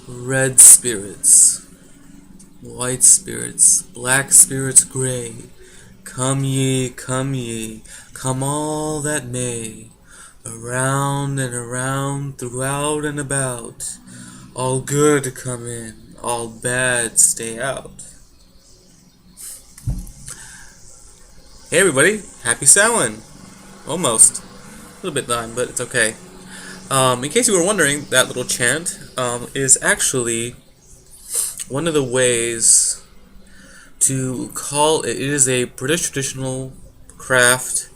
Red spirits, white spirits, black spirits gray, come ye, come all that may, around and around, throughout and about, all good come in, all bad stay out. Hey everybody, happy Samhain! Almost. A little bit done, but it's okay. In case you were wondering, that little chant is actually one of the ways to call it. It is a British traditional craft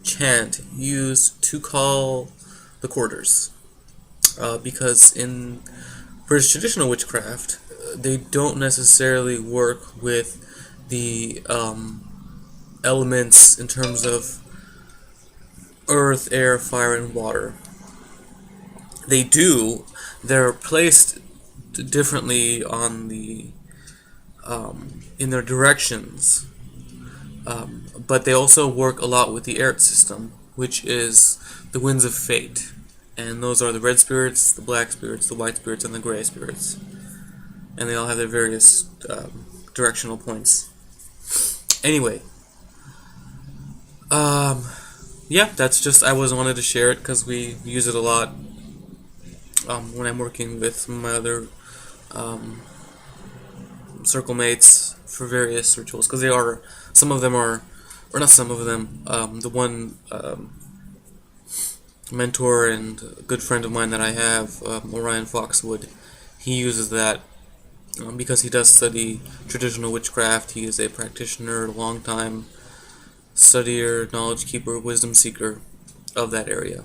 chant used to call the quarters. Because in British traditional witchcraft, they don't necessarily work with the elements in terms of earth, air, fire, and water. They do. They're placed differently on the in their directions, but they also work a lot with the air system, which is the winds of fate, and those are the red spirits, the black spirits, the white spirits, and the gray spirits, and they all have their various directional points. Anyway, yeah, that's just I wanted to share it because we use it a lot when I'm working with some of my other circle mates for various rituals, because some of them are, or not some of them, the one mentor and good friend of mine that I have, Orion Foxwood, he uses that because he does study traditional witchcraft. He is a practitioner, long time studier, knowledge keeper, wisdom seeker of that area,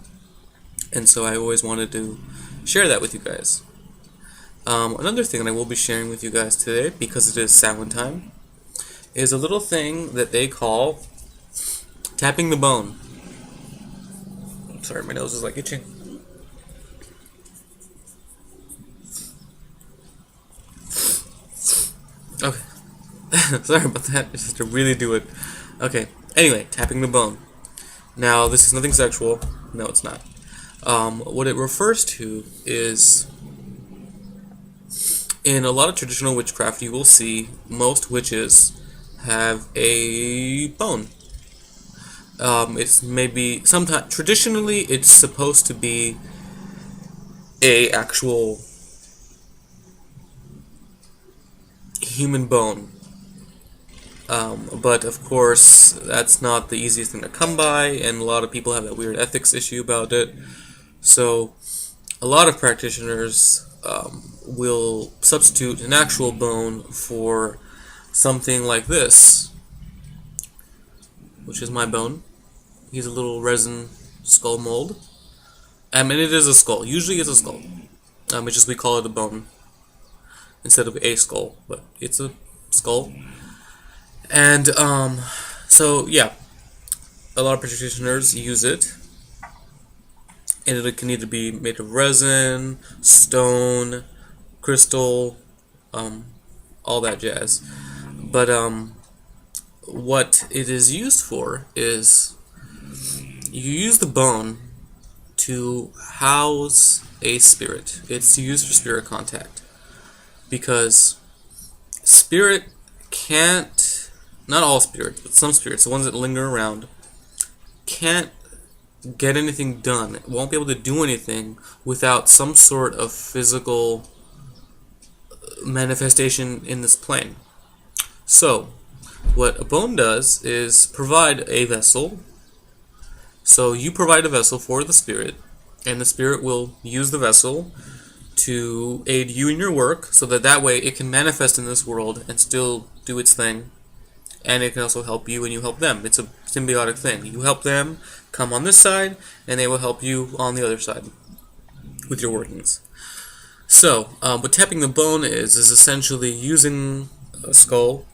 and so I always wanted to share that with you guys. Another thing that I will be sharing with you guys today, because it is Samhain time, is a little thing that they call tapping the bone. Sorry, my nose is like itching. Okay. Sorry about that. It's just to really do it. Okay. Anyway, tapping the bone. Now, this is nothing sexual. No, it's not. What it refers to is, in a lot of traditional witchcraft, you will see most witches have a bone. It's maybe sometimes traditionally it's supposed to be a actual human bone, but of course that's not the easiest thing to come by, and a lot of people have that weird ethics issue about it. So a lot of practitioners will substitute an actual bone for something like this, which is my bone. He's a little resin skull mold. And it is a skull. Usually it's a skull. It's just we call it a bone instead of a skull, but it's a skull. And so yeah, a lot of practitioners use it, and it can either be made of resin, stone, crystal, all that jazz. But what it is used for is you use the bone to house a spirit. It's used for spirit contact, because spirit can't, not all spirits, but some spirits, the ones that linger around, can't get anything done. It won't be able to do anything without some sort of physical manifestation in this plane. So, what a bone does is provide a vessel. So you provide a vessel for the spirit, and the spirit will use the vessel to aid you in your work, so that way it can manifest in this world and still do its thing, and it can also help you and you help them. It's a symbiotic thing. You help them come on this side, and they will help you on the other side with your workings. So, what tapping the bone is essentially using a skull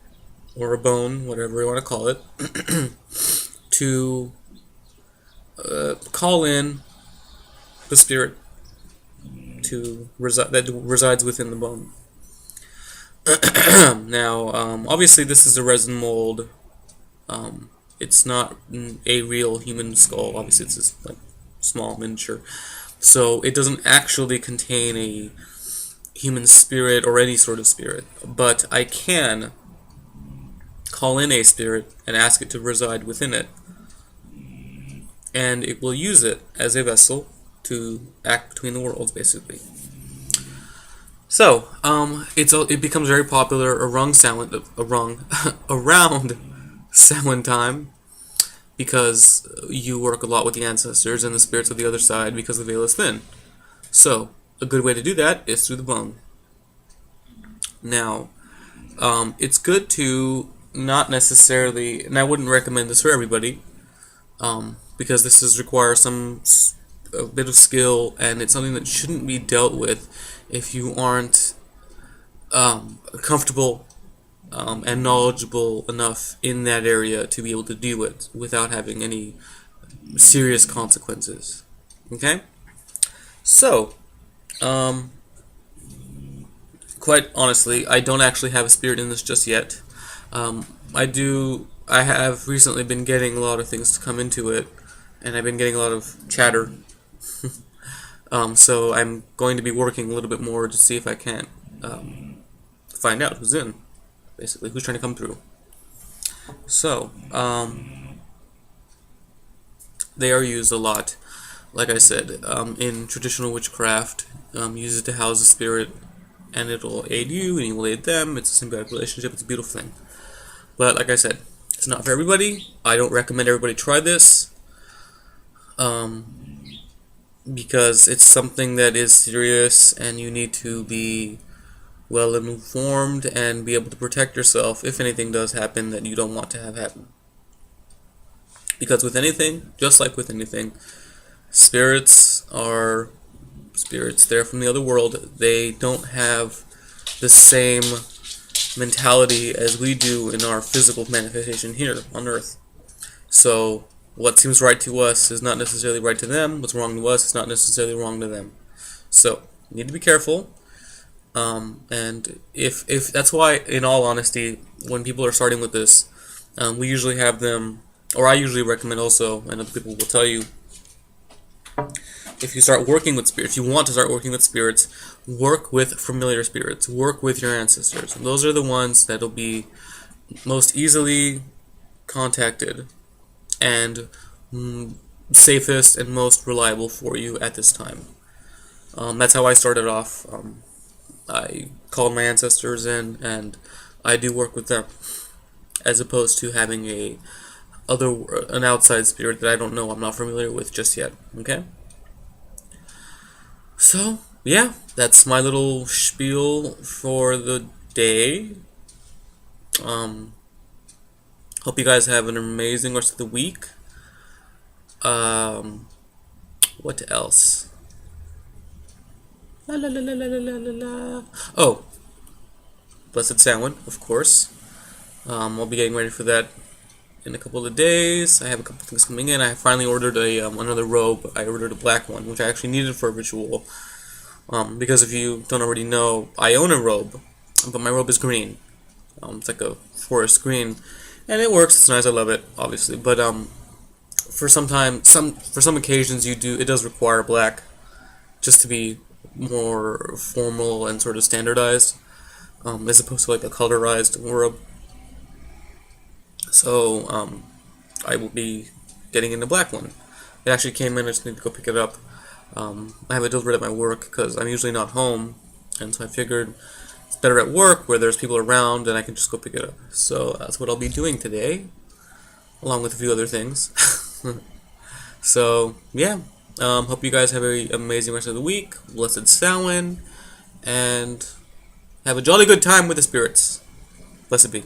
or a bone, whatever you want to call it, to call in the spirit that resides within the bone. Now, obviously, this is a resin mold. It's not a real human skull. Obviously, it's just like small, miniature. So it doesn't actually contain human spirit or any sort of spirit, but I can call in a spirit and ask it to reside within it, and it will use it as a vessel to act between the worlds, basically. So, it becomes very popular around around Samhain time, because you work a lot with the ancestors and the spirits of the other side because the veil is thin. So, a good way to do that is through the bone. Now, it's good to not necessarily, and I wouldn't recommend this for everybody, because this requires a bit of skill, and it's something that shouldn't be dealt with if you aren't comfortable and knowledgeable enough in that area to be able to do it without having any serious consequences. Okay? So, quite honestly, I don't actually have a spirit in this just yet. I have recently been getting a lot of things to come into it, and I've been getting a lot of chatter. So I'm going to be working a little bit more to see if I can find out who's in, basically, who's trying to come through. So, they are used a lot, like I said, in traditional witchcraft. Use it to house a spirit, and it'll aid you, and you will aid them. It's a symbiotic relationship. It's a beautiful thing. But like I said, it's not for everybody. I don't recommend everybody try this, because it's something that is serious, and you need to be well informed and be able to protect yourself if anything does happen that you don't want to have happen. Because with anything, just like with anything, spirits are spirits. They're from the other world. They don't have the same mentality as we do in our physical manifestation here on Earth. So what seems right to us is not necessarily right to them. What's wrong to us is not necessarily wrong to them. So you need to be careful. And if that's why, in all honesty, when people are starting with this, we usually have them, or I usually recommend also, and other people will tell you, if you start working with spirits, if you want to start working with spirits, work with familiar spirits, work with your ancestors. Those are the ones that'll be most easily contacted and safest and most reliable for you at this time. That's how I started off. I called my ancestors in, and I do work with them, as opposed to having an outside spirit that I don't know, I'm not familiar with just yet. Okay? So, yeah, that's my little spiel for the day. Hope you guys have an amazing rest of the week. What else? La la la la la la la la. Oh, Blessed Samhain, of course. I'll be getting ready for that in a couple of days. I have a couple of things coming in. I finally ordered another robe. I ordered a black one, which I actually needed for a ritual. Because if you don't already know, I own a robe, but my robe is green. It's like a forest green, and it works. It's nice. I love it, obviously. But for some occasions, it does require black, just to be more formal and sort of standardized, as opposed to like a colorized robe. So I will be getting in the black one. It actually came in. I just need to go pick it up. I have it delivered at my work because I'm usually not home, and so I figured it's better at work where there's people around and I can just go pick it up. So that's what I'll be doing today, along with a few other things. So yeah, hope you guys have an amazing rest of the week. Blessed Samhain, and have a jolly good time with the spirits. Blessed be.